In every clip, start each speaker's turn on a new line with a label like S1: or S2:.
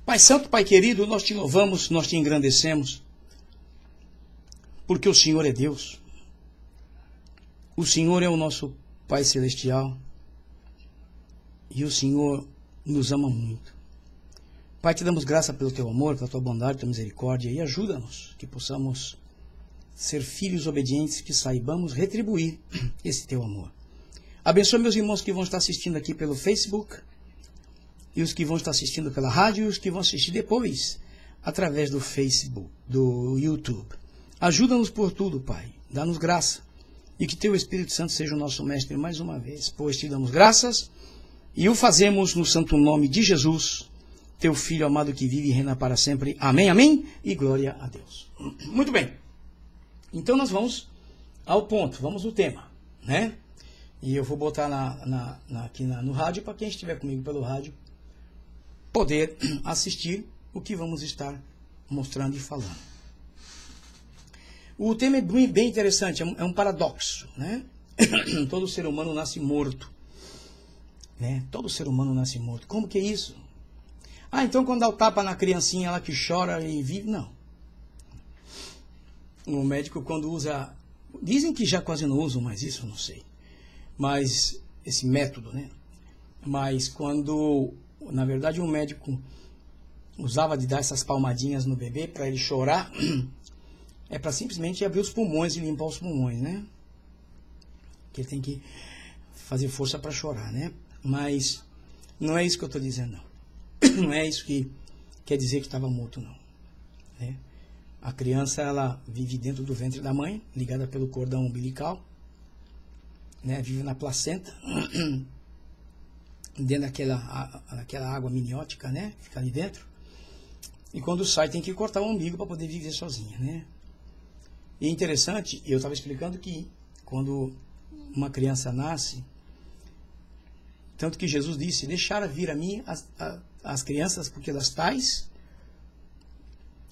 S1: Pai Santo, Pai querido, nós te louvamos, nós te engrandecemos, porque o Senhor é Deus. O Senhor é o nosso Pai Celestial e o Senhor nos ama muito. Pai, te damos graça pelo teu amor, pela tua bondade, pela tua misericórdia, e ajuda-nos que possamos ser filhos obedientes, que saibamos retribuir esse teu amor. Abençoa meus irmãos que vão estar assistindo aqui pelo Facebook, e os que vão estar assistindo pela rádio, e os que vão assistir depois através do Facebook, do YouTube. Ajuda-nos por tudo, Pai. Dá-nos graça. E que teu Espírito Santo seja o nosso mestre mais uma vez. Pois te damos graças e o fazemos no santo nome de Jesus, teu Filho amado que vive e reina para sempre. Amém, amém e glória a Deus. Muito bem. Então nós vamos ao ponto, vamos no tema, né? E eu vou botar aqui no rádio para quem estiver comigo pelo rádio poder assistir o que vamos estar mostrando e falando. O tema é bem interessante, é um paradoxo, né? Todo ser humano nasce morto, né? Todo ser humano nasce morto. Como que é isso? Ah, então quando dá o tapa na criancinha, ela que chora e vive? Não. O médico quando usa, dizem que já quase não usam mais isso, não sei. Mas, esse método, né? Mas quando, na verdade, um médico usava de dar essas palmadinhas no bebê para ele chorar, é para simplesmente abrir os pulmões e limpar os pulmões, né? Que ele tem que fazer força para chorar, né? Mas não é isso que eu estou dizendo, não. Não é isso que quer dizer que estava morto, não. Né? A criança, ela vive dentro do ventre da mãe, ligada pelo cordão umbilical, né? Vive na placenta, dentro daquela água miniótica, né? Fica ali dentro. E quando sai, tem que cortar o umbigo para poder viver sozinha, né? E é interessante, eu estava explicando que quando uma criança nasce, tanto que Jesus disse, deixar vir a mim as crianças, porque das tais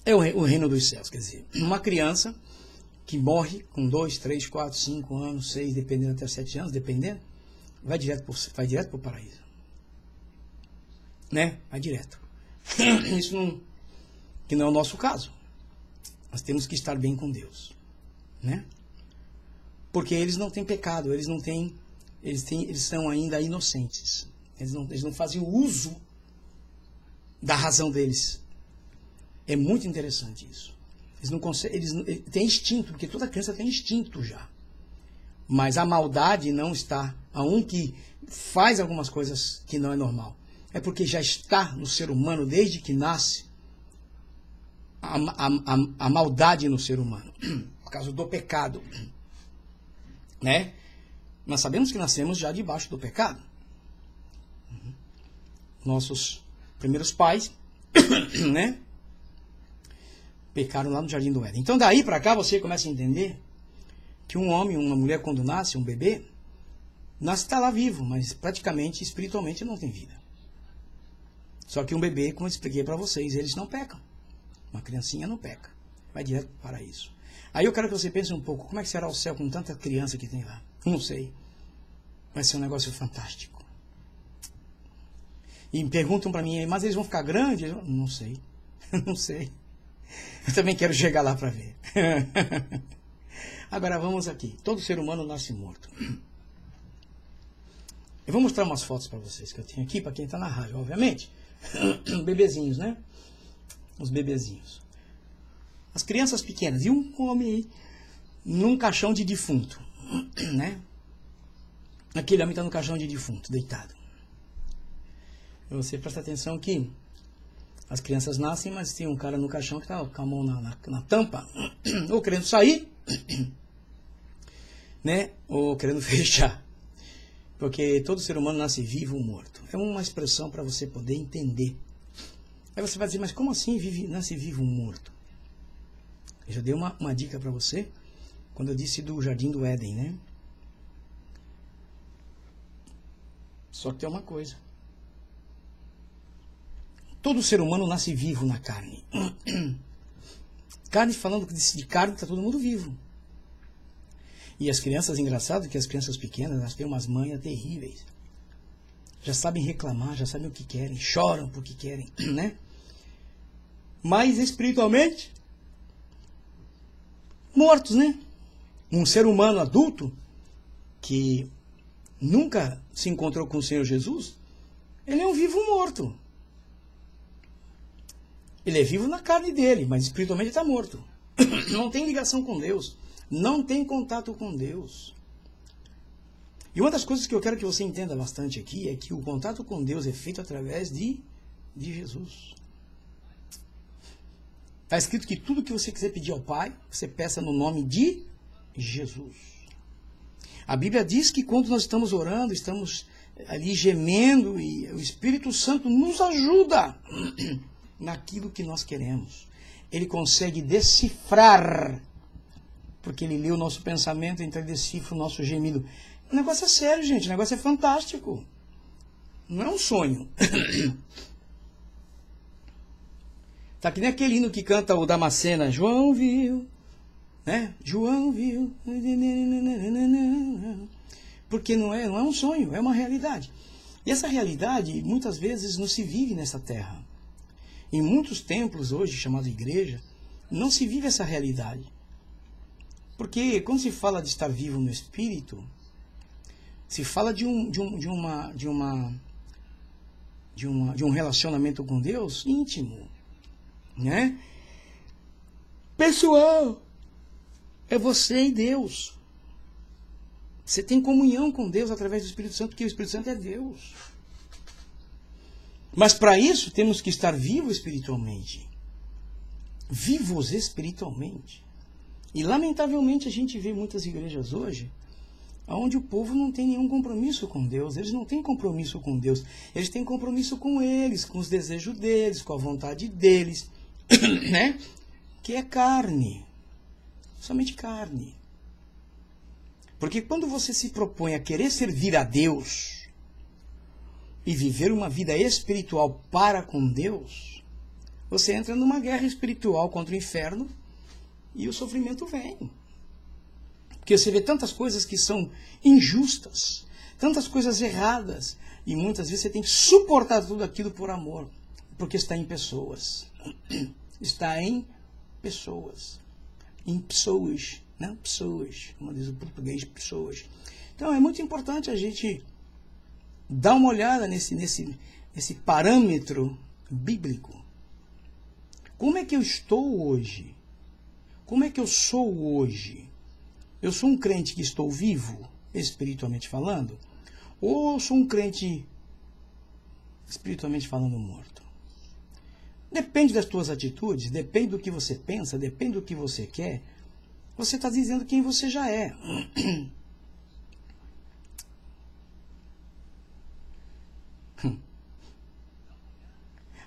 S1: é o reino dos céus. Quer dizer, uma criança que morre com 2, 3, 4, 5 anos, 6, dependendo até 7 anos, dependendo, vai direto para o paraíso. Né? Vai direto. Isso que não é o nosso caso. Nós temos que estar bem com Deus, né? Porque eles não têm pecado, eles são ainda inocentes. Eles não fazem o uso da razão deles. É muito interessante isso. Eles não conseguem, eles têm instinto, porque toda criança tem instinto já. Mas a maldade não está a um que faz algumas coisas que não é normal. É porque já está no ser humano desde que nasce a maldade no ser humano, por causa do pecado, né? Nós sabemos que nascemos já debaixo do pecado. Nossos primeiros pais, né? Pecaram lá no Jardim do Éden. Então daí para cá você começa a entender que um homem, uma mulher quando nasce, um bebê, nasce está lá vivo, mas praticamente, espiritualmente não tem vida. Só que um bebê, como eu expliquei para vocês, eles não pecam. Uma criancinha não peca. Vai direto para o paraíso. Aí eu quero que você pense um pouco, como é que será o céu com tanta criança que tem lá? Não sei. Vai ser um negócio fantástico. E perguntam para mim, mas eles vão ficar grandes? Eu, não sei. Não sei. Eu também quero chegar lá para ver. Agora vamos aqui. Todo ser humano nasce morto. Eu vou mostrar umas fotos para vocês que eu tenho aqui, para quem está na rádio, obviamente. Bebezinhos, né? Os bebezinhos. As crianças pequenas. E um homem aí num caixão de defunto, né? Aquele homem está no caixão de defunto, deitado. Você presta atenção que as crianças nascem, mas tem um cara no caixão que está com a mão na tampa, ou querendo sair, né? Ou querendo fechar. Porque todo ser humano nasce vivo ou morto. É uma expressão para você poder entender. Aí você vai dizer, mas como assim nasce vivo ou morto? Eu já dei uma dica para você quando eu disse do Jardim do Éden, né? Só que tem uma coisa. Todo ser humano nasce vivo na carne. Carne, falando de carne, está todo mundo vivo. E as crianças, engraçado que as crianças pequenas, elas têm umas manhas terríveis. Já sabem reclamar, já sabem o que querem, choram porque querem, né? mas espiritualmente mortos, né? Um ser humano adulto que nunca se encontrou com o Senhor Jesus, ele é um vivo morto. Ele é vivo na carne dele, mas espiritualmente está morto. Não tem ligação com Deus. Não tem contato com Deus. E uma das coisas que eu quero que você entenda bastante aqui é que o contato com Deus é feito através de Jesus. Está escrito que tudo que você quiser pedir ao Pai, você peça no nome de Jesus. A Bíblia diz que quando nós estamos orando, estamos ali gemendo e o Espírito Santo nos ajuda naquilo que nós queremos. Ele consegue decifrar, porque ele lê o nosso pensamento, então ele decifra o nosso gemido. O negócio é sério, gente, o negócio é fantástico. Não é um sonho. Tá que nem aquele hino que canta o Damascena, João viu, né? João viu. Porque não é um sonho, é uma realidade. E essa realidade, muitas vezes, não se vive nessa terra. Em muitos templos hoje, chamados igreja, não se vive essa realidade. Porque quando se fala de estar vivo no Espírito, se fala de um relacionamento com Deus íntimo, né? Pessoal, é você e Deus. Você tem comunhão com Deus através do Espírito Santo, porque o Espírito Santo é Deus. Mas para isso temos que estar vivos espiritualmente. Vivos espiritualmente. E lamentavelmente a gente vê muitas igrejas hoje onde o povo não tem nenhum compromisso com Deus. Eles não têm compromisso com Deus. Eles têm compromisso com eles, com os desejos deles, com a vontade deles, né? Que é carne. Somente carne. Porque quando você se propõe a querer servir a Deus e viver uma vida espiritual para com Deus, você entra numa guerra espiritual contra o inferno e o sofrimento vem. Porque você vê tantas coisas que são injustas, tantas coisas erradas, e muitas vezes você tem que suportar tudo aquilo por amor, porque está em pessoas. Está em pessoas. Em pessoas, né? Pessoas, como diz o português, pessoas. Então é muito importante a gente dar uma olhada nesse parâmetro bíblico. Como é que eu estou hoje? Como é que eu sou hoje? Eu sou um crente que estou vivo, espiritualmente falando? Ou eu sou um crente, espiritualmente falando, morto? Depende das tuas atitudes, depende do que você pensa, depende do que você quer. Você está dizendo quem você já é.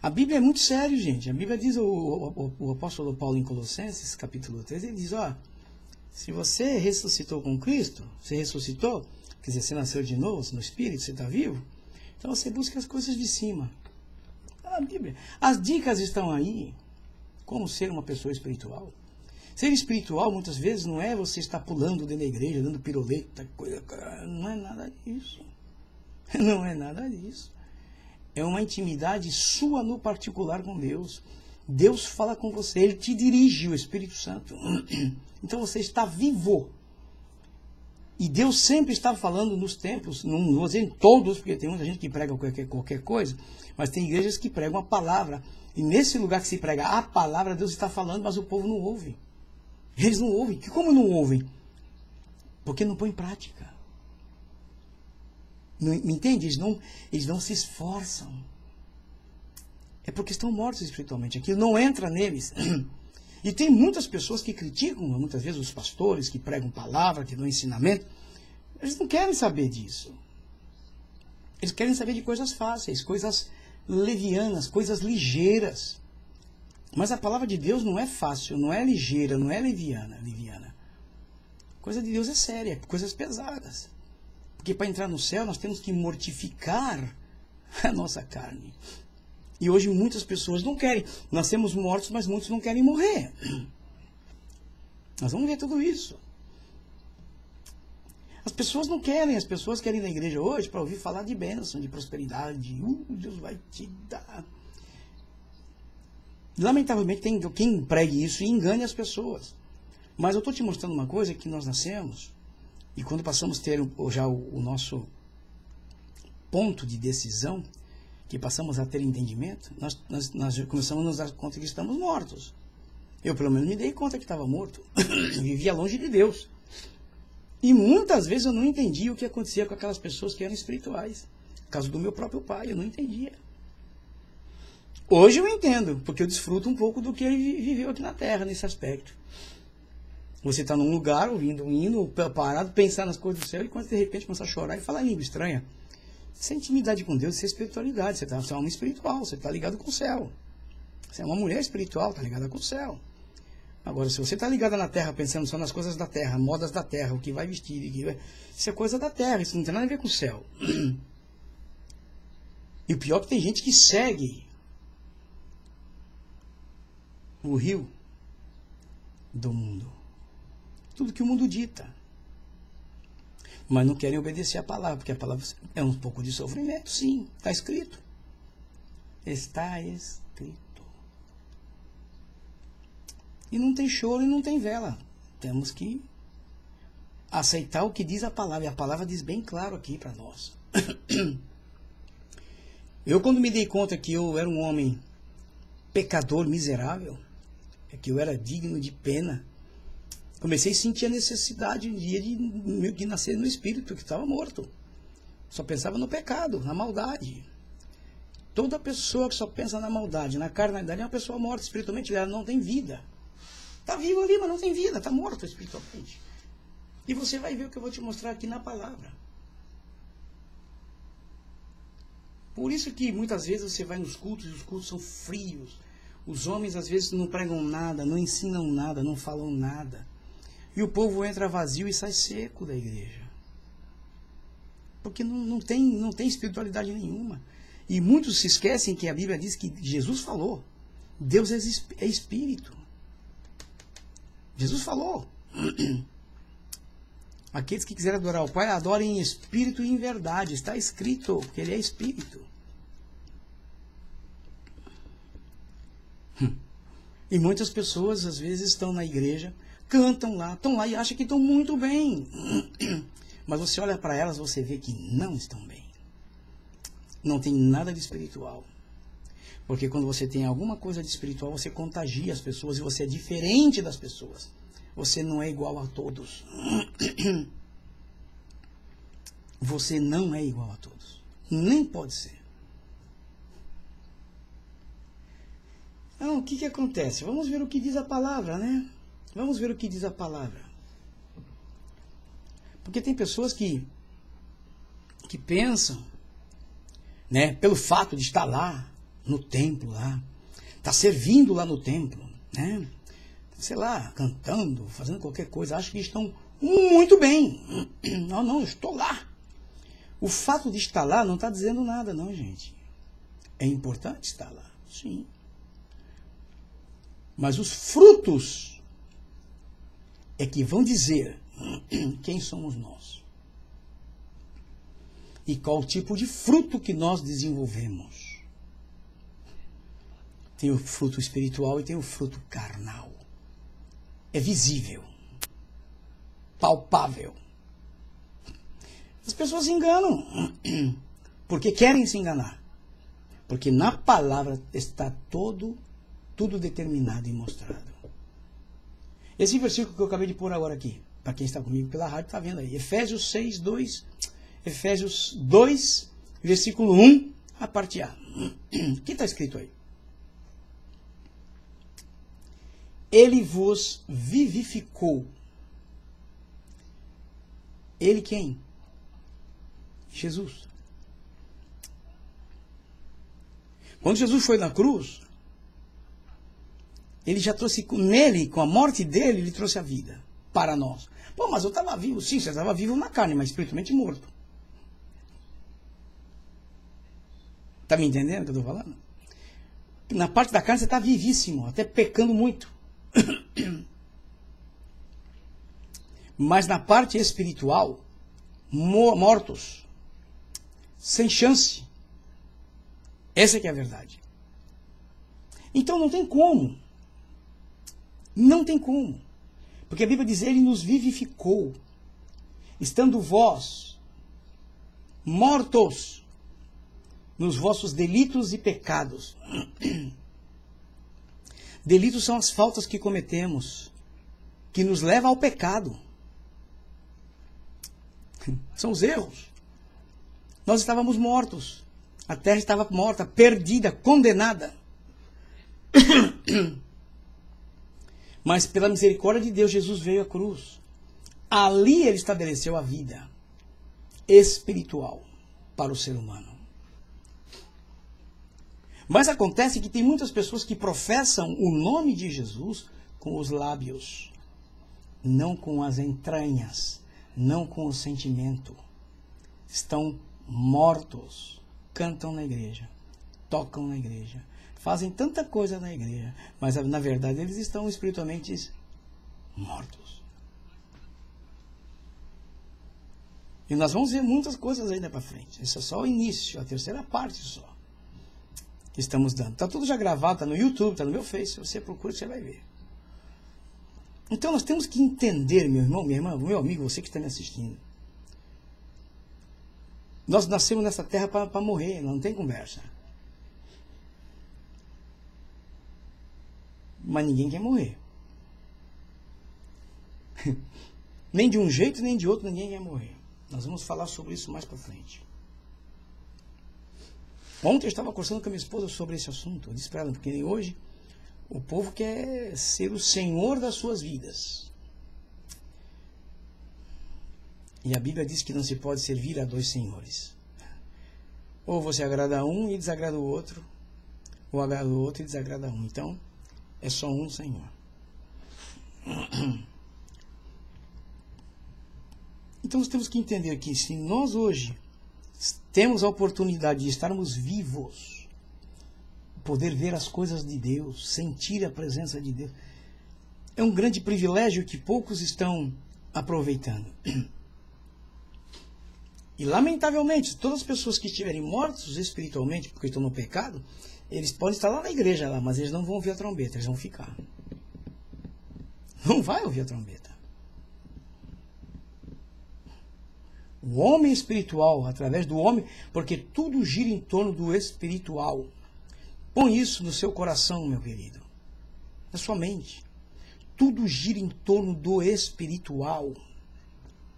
S1: A Bíblia é muito sério, gente. A Bíblia diz, o apóstolo Paulo em Colossenses, capítulo 3, ele diz, ó, se você ressuscitou com Cristo, você ressuscitou, quer dizer, você nasceu de novo, no Espírito, você está vivo, então você busca as coisas de cima. A Bíblia. As dicas estão aí, como ser uma pessoa espiritual. Ser espiritual, muitas vezes, não é você estar pulando dentro da igreja, dando piroleta, coisa, não é nada disso. Não é nada disso. É uma intimidade sua no particular com Deus. Deus fala com você, Ele te dirige, o Espírito Santo. Então você está vivo. E Deus sempre está falando nos templos, não vou dizer em todos, porque tem muita gente que prega qualquer coisa, mas tem igrejas que pregam a palavra. E nesse lugar que se prega a palavra, Deus está falando, mas o povo não ouve. Eles não ouvem. Como não ouvem? Porque não põem em prática. Não, me entende? Eles não se esforçam. É porque estão mortos espiritualmente. Aquilo não entra neles. E tem muitas pessoas que criticam, muitas vezes, os pastores que pregam palavra, que dão ensinamento. Eles não querem saber disso. Eles querem saber de coisas fáceis, coisas levianas, coisas ligeiras. Mas a palavra de Deus não é fácil, não é ligeira, não é leviana. Coisa de Deus é séria, coisas pesadas. Porque para entrar no céu nós temos que mortificar a nossa carne. E hoje muitas pessoas não querem. Nós temos mortos, mas muitos não querem morrer. Nós vamos ver tudo isso. As pessoas não querem, as pessoas querem ir na igreja hoje para ouvir falar de bênção, de prosperidade. Deus vai te dar. Lamentavelmente tem quem pregue isso e engane as pessoas. Mas eu estou te mostrando uma coisa, que nós nascemos, e quando passamos a ter já o nosso ponto de decisão, que passamos a ter entendimento, nós começamos a nos dar conta que estamos mortos. Eu pelo menos me dei conta que estava morto. Vivia longe de Deus. E muitas vezes eu não entendia o que acontecia com aquelas pessoas que eram espirituais. Por causa do meu próprio pai, eu não entendia. Hoje eu entendo, porque eu desfruto um pouco do que ele viveu aqui na Terra, nesse aspecto. Você está num lugar, ouvindo um hino, parado, pensar nas coisas do céu, e quando de repente começa a chorar e falar em língua estranha. Isso é intimidade com Deus, isso é espiritualidade. Você é uma alma espiritual, você está ligado com o céu. Você é uma mulher espiritual, está ligada com o céu. Agora, se você está ligada na Terra, pensando só nas coisas da Terra, modas da Terra, o que vai vestir, isso é coisa da Terra, isso não tem nada a ver com o céu. E o pior é que tem gente que segue o rio do mundo. Tudo que o mundo dita. Mas não querem obedecer a palavra, porque a palavra é um pouco de sofrimento, sim. Está escrito. Está escrito. E não tem choro e não tem vela. Temos que aceitar o que diz a palavra. E a palavra diz bem claro aqui para nós. Eu, quando me dei conta que eu era um homem pecador, miserável, que eu era digno de pena, comecei a sentir a necessidade de nascer no espírito, que estava morto. Só pensava no pecado, na maldade. Toda pessoa que só pensa na maldade, na carnalidade, é uma pessoa morta espiritualmente, ela não tem vida. Está vivo ali, mas não tem vida, está morto espiritualmente. E você vai ver o que eu vou te mostrar aqui na palavra. Por isso que muitas vezes você vai nos cultos e os cultos são frios. Os homens às vezes não pregam nada, não ensinam nada, não falam nada. E o povo entra vazio e sai seco da igreja. Porque não tem espiritualidade nenhuma. E muitos se esquecem que a Bíblia diz que Jesus falou. Deus é espírito. Jesus falou. Aqueles que quiserem adorar o Pai, adorem em espírito e em verdade. Está escrito que Ele é espírito. E muitas pessoas, às vezes, estão na igreja, cantam lá, estão lá e acham que estão muito bem. Mas você olha para elas, você vê que não estão bem. Não tem nada de espiritual. Porque quando você tem alguma coisa de espiritual, você contagia as pessoas e você é diferente das pessoas. Você não é igual a todos. Você não é igual a todos. Nem pode ser. Então, o que acontece? Vamos ver o que diz a palavra, né? Vamos ver o que diz a palavra. Porque tem pessoas que pensam, né, pelo fato de estar lá, no templo lá, tá servindo lá no templo, né? Sei lá, cantando, fazendo qualquer coisa, acham que estão muito bem. Não, eu estou lá. O fato de estar lá não está dizendo nada, não, gente. É importante estar lá, sim. Mas os frutos é que vão dizer quem somos nós. E qual tipo de fruto que nós desenvolvemos. Tem o fruto espiritual e tem o fruto carnal. É visível. Palpável. As pessoas se enganam. Porque querem se enganar. Porque na palavra está tudo determinado e mostrado. Esse versículo que eu acabei de pôr agora aqui, para quem está comigo pela rádio, está vendo aí. Efésios 2, versículo 1, a parte A. O que está escrito aí? Ele vos vivificou. Ele quem? Jesus. Quando Jesus foi na cruz, ele já trouxe nele, com a morte dele, ele trouxe a vida para nós. Pô, mas eu estava vivo. Sim, você estava vivo na carne, mas espiritualmente morto. Está me entendendo o que eu estou falando? Na parte da carne você está vivíssimo, até pecando muito. Mas na parte espiritual, mortos, sem chance. Essa que é a verdade. Então não tem como. Não tem como. Porque a Bíblia diz, ele nos vivificou, estando vós mortos nos vossos delitos e pecados. Delitos são as faltas que cometemos, que nos levam ao pecado. São os erros. Nós estávamos mortos. A terra estava morta, perdida, condenada. Mas pela misericórdia de Deus, Jesus veio à cruz. Ali ele estabeleceu a vida espiritual para o ser humano. Mas acontece que tem muitas pessoas que professam o nome de Jesus com os lábios, não com as entranhas, não com o sentimento. Estão mortos, cantam na igreja, tocam na igreja, fazem tanta coisa na igreja, mas na verdade eles estão espiritualmente mortos. E nós vamos ver muitas coisas ainda para frente. Isso é só o início, a terceira parte só que estamos dando. Está tudo já gravado, está no YouTube, está no meu Face. Você procura, você vai ver. Então nós temos que entender, meu irmão, minha irmã, meu amigo, você que está me assistindo. Nós nascemos nessa terra para morrer, não tem conversa. Mas ninguém quer morrer. Nem de um jeito, nem de outro, ninguém quer morrer. Nós vamos falar sobre isso mais para frente. Ontem eu estava conversando com a minha esposa sobre esse assunto. Eu disse para ela, porque hoje o povo quer ser o senhor das suas vidas. E a Bíblia diz que não se pode servir a dois senhores. Ou você agrada a um e desagrada o outro, ou agrada o outro e desagrada a um. Então, é só um Senhor. Então nós temos que entender que se nós hoje temos a oportunidade de estarmos vivos, poder ver as coisas de Deus, sentir a presença de Deus, é um grande privilégio que poucos estão aproveitando. E lamentavelmente, todas as pessoas que estiverem mortos espiritualmente, porque estão no pecado, eles podem estar lá na igreja, lá, mas eles não vão ouvir a trombeta, eles vão ficar. Não vai ouvir a trombeta. O homem espiritual, através do homem, porque tudo gira em torno do espiritual. Põe isso no seu coração, meu querido. Na sua mente. Tudo gira em torno do espiritual.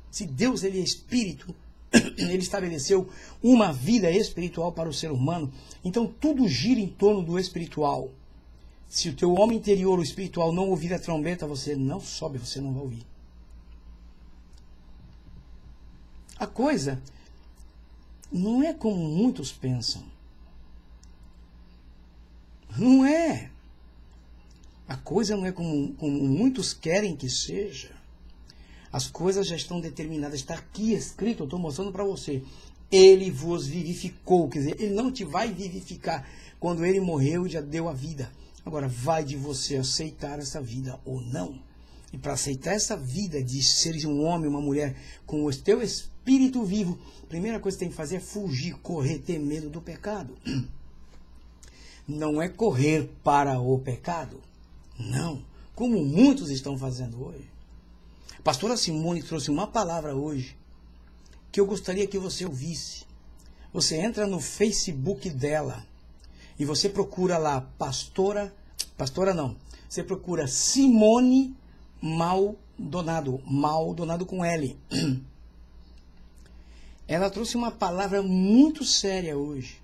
S1: Se Deus ele é espírito, ele estabeleceu uma vida espiritual para o ser humano. Então tudo gira em torno do espiritual. Se o teu homem interior, o espiritual, não ouvir a trombeta, você não sobe, você não vai ouvir. A coisa não é como muitos pensam. Não é. A coisa não é como muitos querem que seja. As coisas já estão determinadas. Está aqui escrito, eu estou mostrando para você. Ele vos vivificou. Quer dizer, ele não te vai vivificar. Quando ele morreu, já deu a vida. Agora, vai de você aceitar essa vida ou não. E para aceitar essa vida de seres um homem, uma mulher, com o teu espírito vivo, a primeira coisa que você tem que fazer é fugir, correr, ter medo do pecado. Não é correr para o pecado. Não. Como muitos estão fazendo hoje. A pastora Simone trouxe uma palavra hoje que eu gostaria que você ouvisse. Você entra no Facebook dela e você procura lá pastora não, você procura Simone Maldonado com L. Ela trouxe uma palavra muito séria hoje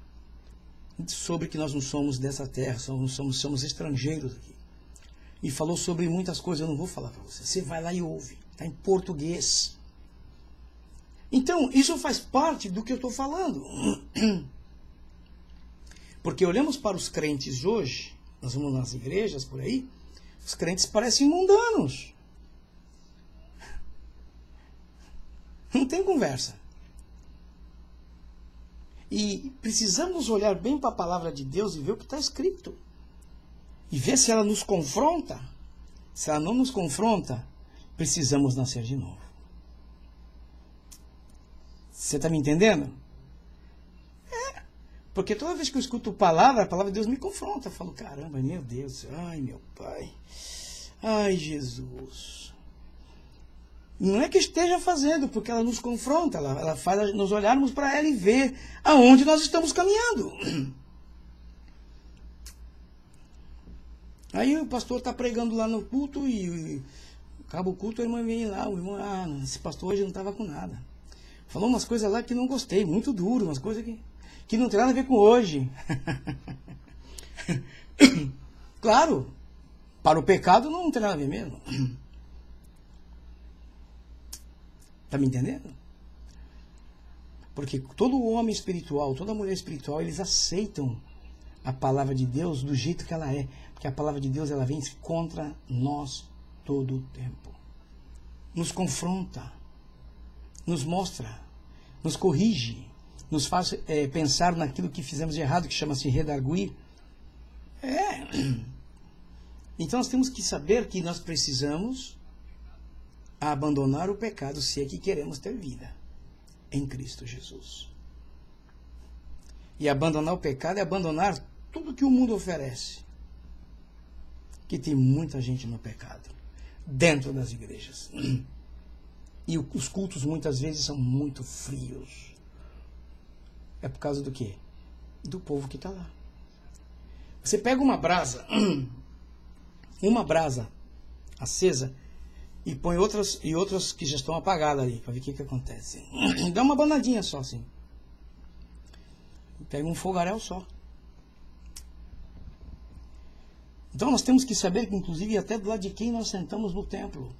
S1: sobre que nós não somos dessa terra, somos estrangeiros aqui. E falou sobre muitas coisas, eu não vou falar para você. Você vai lá e ouve, está em português. Então, isso faz parte do que eu estou falando. Porque olhamos para os crentes hoje, nós vamos nas igrejas por aí, os crentes parecem mundanos. Não tem conversa. E precisamos olhar bem para a palavra de Deus e ver o que está escrito. E ver se ela nos confronta. Se ela não nos confronta, precisamos nascer de novo. Você está me entendendo? Porque toda vez que eu escuto a palavra de Deus me confronta. Eu falo, caramba, meu Deus, ai meu Pai, ai Jesus. Não é que esteja fazendo, porque ela nos confronta, ela faz nós olharmos para ela e ver aonde nós estamos caminhando. Aí o pastor está pregando lá no culto e acaba o culto, a irmã vem lá, o irmão, esse pastor hoje não estava com nada. Falou umas coisas lá que não gostei, muito duro, umas coisas que não tem nada a ver com hoje. Claro, para o pecado não tem nada a ver mesmo. Está me entendendo? Porque todo homem espiritual, toda mulher espiritual, eles aceitam a palavra de Deus do jeito que ela é. Porque a palavra de Deus, ela vem contra nós todo o tempo. Nos confronta, nos mostra, nos corrige, nos faz pensar naquilo que fizemos de errado, que chama-se redarguir. Então nós temos que saber que nós precisamos abandonar o pecado se é que queremos ter vida em Cristo Jesus. E abandonar o pecado é abandonar tudo que o mundo oferece. Que tem muita gente no pecado, dentro das igrejas. E os cultos muitas vezes são muito frios. É por causa do quê? Do povo que está lá. Você pega uma brasa acesa, e põe outras que já estão apagadas ali, para ver o que acontece. Dá uma banadinha só, assim. Pega um fogaréu só. Então nós temos que saber, que inclusive até do lado de quem nós sentamos no templo.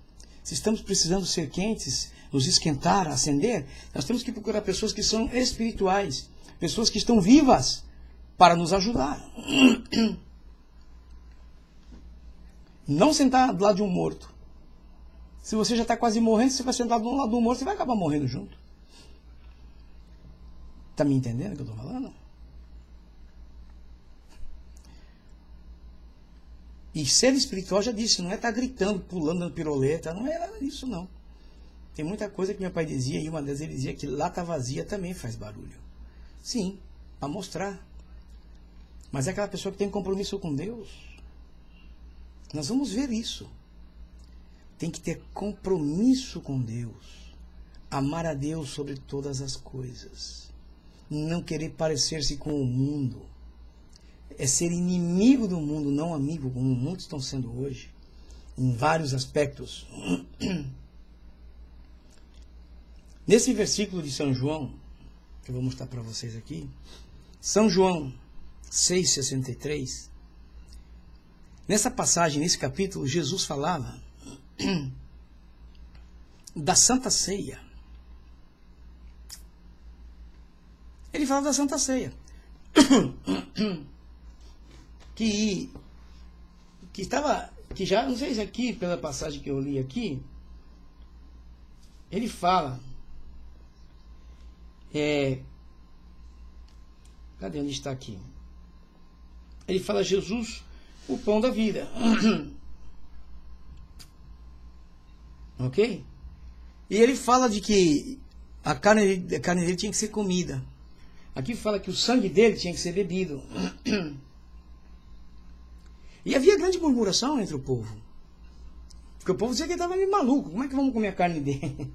S1: Se estamos precisando ser quentes, nos esquentar, acender, nós temos que procurar pessoas que são espirituais, pessoas que estão vivas para nos ajudar. Não sentar do lado de um morto. Se você já está quase morrendo, você vai sentar do lado do morto, você vai acabar morrendo junto. Está me entendendo o que eu estou falando? E ser espiritual, já disse, não é estar gritando, pulando, dando piroleta, não é nada disso, não. Tem muita coisa que meu pai dizia, e uma das ele dizia que lata vazia também faz barulho. Sim, para mostrar. Mas é aquela pessoa que tem compromisso com Deus. Nós vamos ver isso. Tem que ter compromisso com Deus. Amar a Deus sobre todas as coisas. Não querer parecer-se com o mundo. É ser inimigo do mundo, não amigo, como muitos estão sendo hoje, em vários aspectos. Nesse versículo de São João, que eu vou mostrar para vocês aqui, São João 6,63, nessa passagem, nesse capítulo, Jesus falava da Santa Ceia. Ele fala da Santa Ceia. Que já, não sei se aqui, pela passagem que eu li aqui, ele fala, cadê onde está aqui? Ele fala Jesus, o pão da vida. Ok? E ele fala de que a carne dele tinha que ser comida. Aqui fala que o sangue dele tinha que ser bebido. E havia grande murmuração entre o povo. Porque o povo dizia que ele estava meio maluco. Como é que vamos comer a carne dele?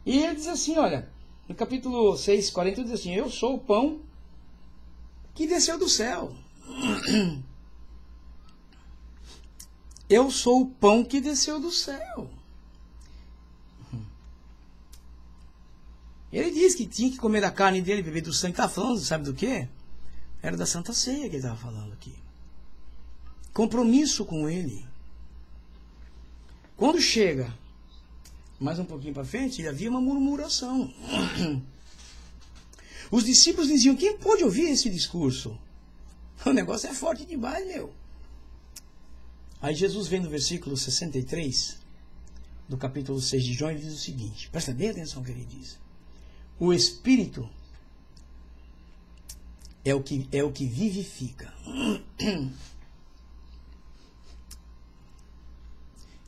S1: E ele diz assim, olha, no capítulo 6, 40, ele diz assim, eu sou o pão que desceu do céu. Eu sou o pão que desceu do céu. Ele diz que tinha que comer da carne dele, beber do sangue. Está falando, sabe do quê? Era da Santa Ceia que ele estava falando aqui. Compromisso com ele. Quando chega mais um pouquinho para frente, havia uma murmuração. Os discípulos diziam, quem pode ouvir esse discurso? O negócio é forte demais, meu. Aí Jesus vem no versículo 63, do capítulo 6 de João, e diz o seguinte, presta bem atenção no que ele diz. O Espírito é o que vivifica.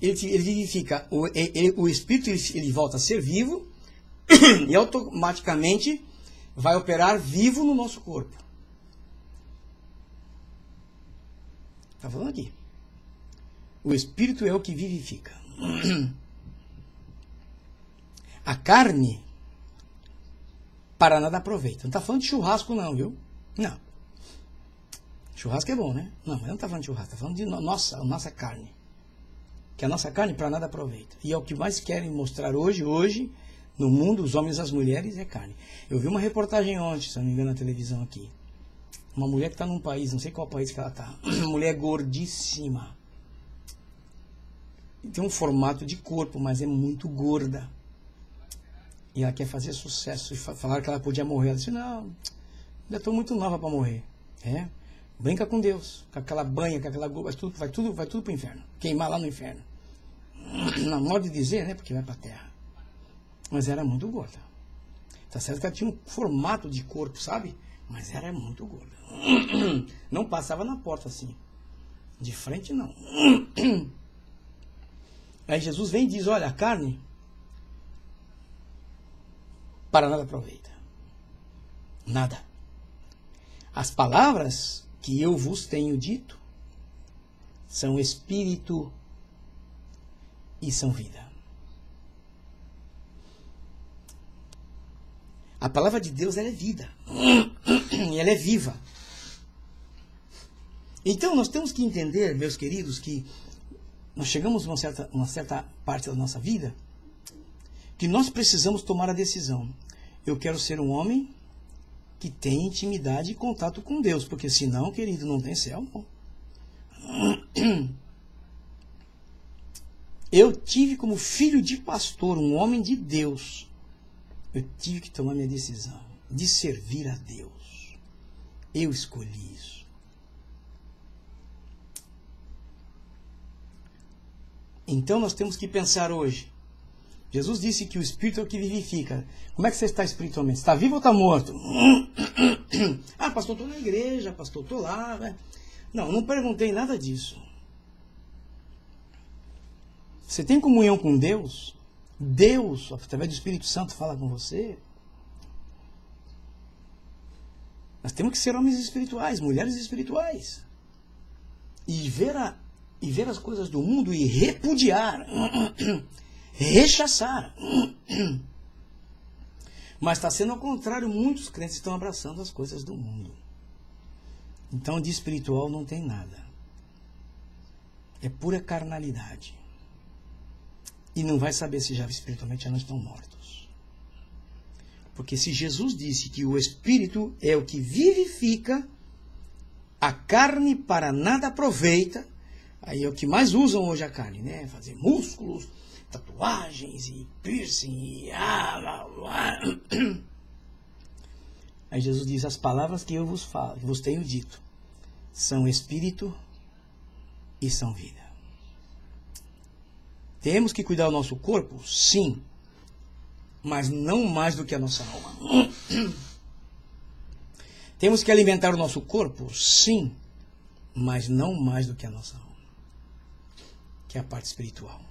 S1: Ele vivifica. O Espírito ele volta a ser vivo E automaticamente vai operar vivo no nosso corpo. Está falando aqui. O Espírito é o que vivifica. A carne para nada aproveita. Não está falando de churrasco não, viu? Não. Churrasco é bom, né? Não, mas não está falando de churrasco. Está falando de nossa carne. Que a nossa carne para nada aproveita. E é o que mais querem mostrar hoje, no mundo, os homens e as mulheres, é carne. Eu vi uma reportagem ontem, se não me engano, na televisão aqui. Uma mulher que está num país, não sei qual país que ela está. Mulher gordíssima. Tem um formato de corpo, mas é muito gorda. E ela quer fazer sucesso. E falaram que ela podia morrer. Ela disse, não, ainda estou muito nova para morrer. É? Brinca com Deus. Com aquela banha, com aquela gorda, vai tudo para o inferno. Queimar lá no inferno. Na modo de dizer, né? Porque vai para a terra. Mas era muito gorda. Tá certo que ela tinha um formato de corpo, sabe? Mas era muito gorda. Não passava na porta assim. De frente, não. Aí Jesus vem e diz, olha, a carne para nada aproveita. Nada. As palavras que eu vos tenho dito são espírito e são vida. A palavra de Deus, ela é vida. E ela é viva. Então nós temos que entender, meus queridos, que nós chegamos a uma certa parte da nossa vida que nós precisamos tomar a decisão. Eu quero ser um homem que tem intimidade e contato com Deus, porque senão, querido, não tem céu, não. Eu tive como filho de pastor, um homem de Deus, eu tive que tomar minha decisão de servir a Deus. Eu escolhi isso. Então nós temos que pensar hoje. Jesus disse que o Espírito é o que vivifica. Como é que você está espiritualmente? Está vivo ou está morto? Ah, pastor, estou na igreja, pastor, estou lá. Né? Não perguntei nada disso. Você tem comunhão com Deus? Deus, através do Espírito Santo, fala com você. Nós temos que ser homens espirituais, mulheres espirituais. E ver as coisas do mundo e repudiar, rechaçar. Mas está sendo ao contrário, muitos crentes estão abraçando as coisas do mundo. Então de espiritual não tem nada. É pura carnalidade. E não vai saber se já espiritualmente já não estão mortos. Porque se Jesus disse que o Espírito é o que vivifica, a carne para nada aproveita. Aí é o que mais usam hoje a carne, né? Fazer músculos, tatuagens e piercing e Aí Jesus diz, as palavras que eu vos falo, que vos tenho dito, são espírito e são vida. Temos que cuidar do nosso corpo? Sim. Mas não mais do que a nossa alma. Temos que alimentar o nosso corpo? Sim. Mas não mais do que a nossa alma. Que é a parte espiritual.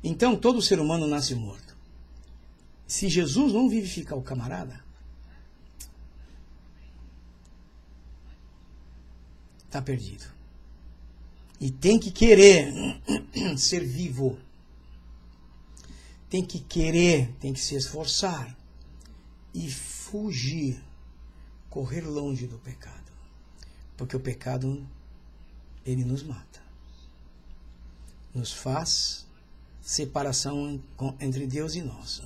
S1: Então, todo ser humano nasce morto. Se Jesus não vivificar o camarada, está perdido. E tem que querer ser vivo. Tem que querer, tem que se esforçar. E fugir, correr longe do pecado. Porque o pecado, ele nos mata. Nos faz separação entre Deus e nós.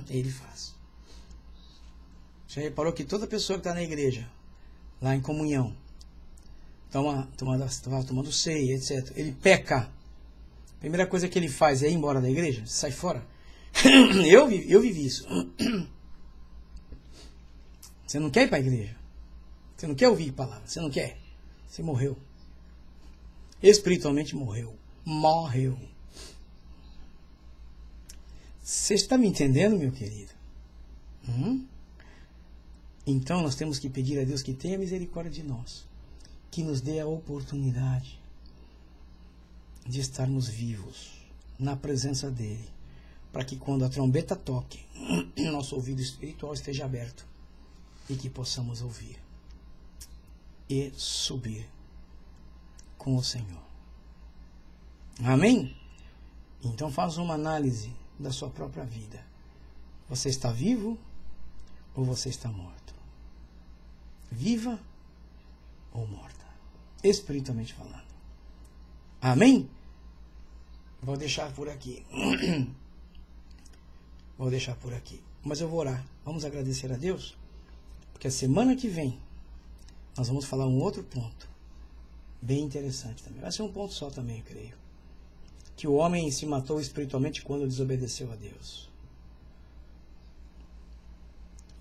S1: Ele faz. Já reparou que toda pessoa que está na igreja, lá em comunhão, tomando ceia, etc. Ele peca. A primeira coisa que ele faz é ir embora da igreja, sai fora. Eu vivi isso. Você não quer ir para a igreja. Você não quer ouvir palavra. Você não quer. Você morreu. Espiritualmente morreu. Morreu. Você está me entendendo, meu querido? Então nós temos que pedir a Deus que tenha misericórdia de nós. Que nos dê a oportunidade de estarmos vivos na presença dEle, para que quando a trombeta toque, nosso ouvido espiritual esteja aberto e que possamos ouvir e subir com o Senhor. Amém? Então faz uma análise da sua própria vida. Você está vivo ou você está morto? Viva ou morta? Espiritualmente falando. Amém? Vou deixar por aqui. Vou deixar por aqui. Mas eu vou orar. Vamos agradecer a Deus? Porque a semana que vem nós vamos falar um outro ponto. Bem interessante também. Vai ser um ponto só também, eu creio. Que o homem se matou espiritualmente quando desobedeceu a Deus.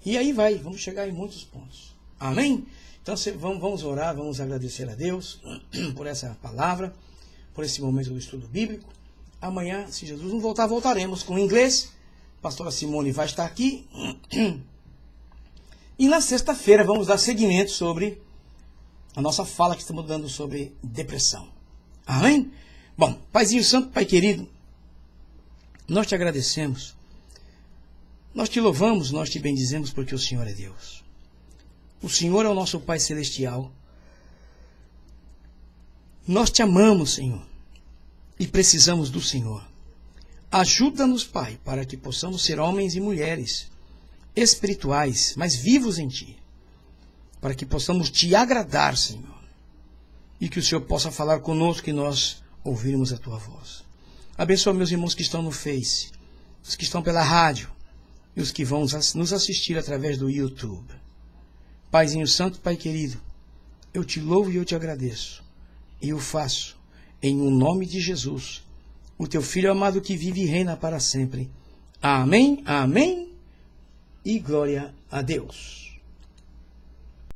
S1: E aí vamos chegar em muitos pontos. Amém? Então vamos orar, vamos agradecer a Deus por essa palavra, por esse momento do estudo bíblico. Amanhã, se Jesus não voltar, voltaremos com o inglês. A pastora Simone vai estar aqui. E na sexta-feira vamos dar seguimento sobre a nossa fala que estamos dando sobre depressão. Amém? Bom, Paizinho Santo, Pai querido, nós te agradecemos. Nós te louvamos, nós te bendizemos porque o Senhor é Deus. O Senhor é o nosso Pai Celestial. Nós te amamos, Senhor, e precisamos do Senhor. Ajuda-nos, Pai, para que possamos ser homens e mulheres espirituais, mas vivos em Ti, para que possamos Te agradar, Senhor, e que o Senhor possa falar conosco e nós ouvirmos a Tua voz. Abençoa meus irmãos que estão no Face, os que estão pela rádio e os que vão nos assistir através do YouTube. Paizinho Santo, Pai querido, eu Te louvo e eu Te agradeço, e eu faço em o nome de Jesus, o Teu Filho amado que vive e reina para sempre. Amém, amém e glória a Deus.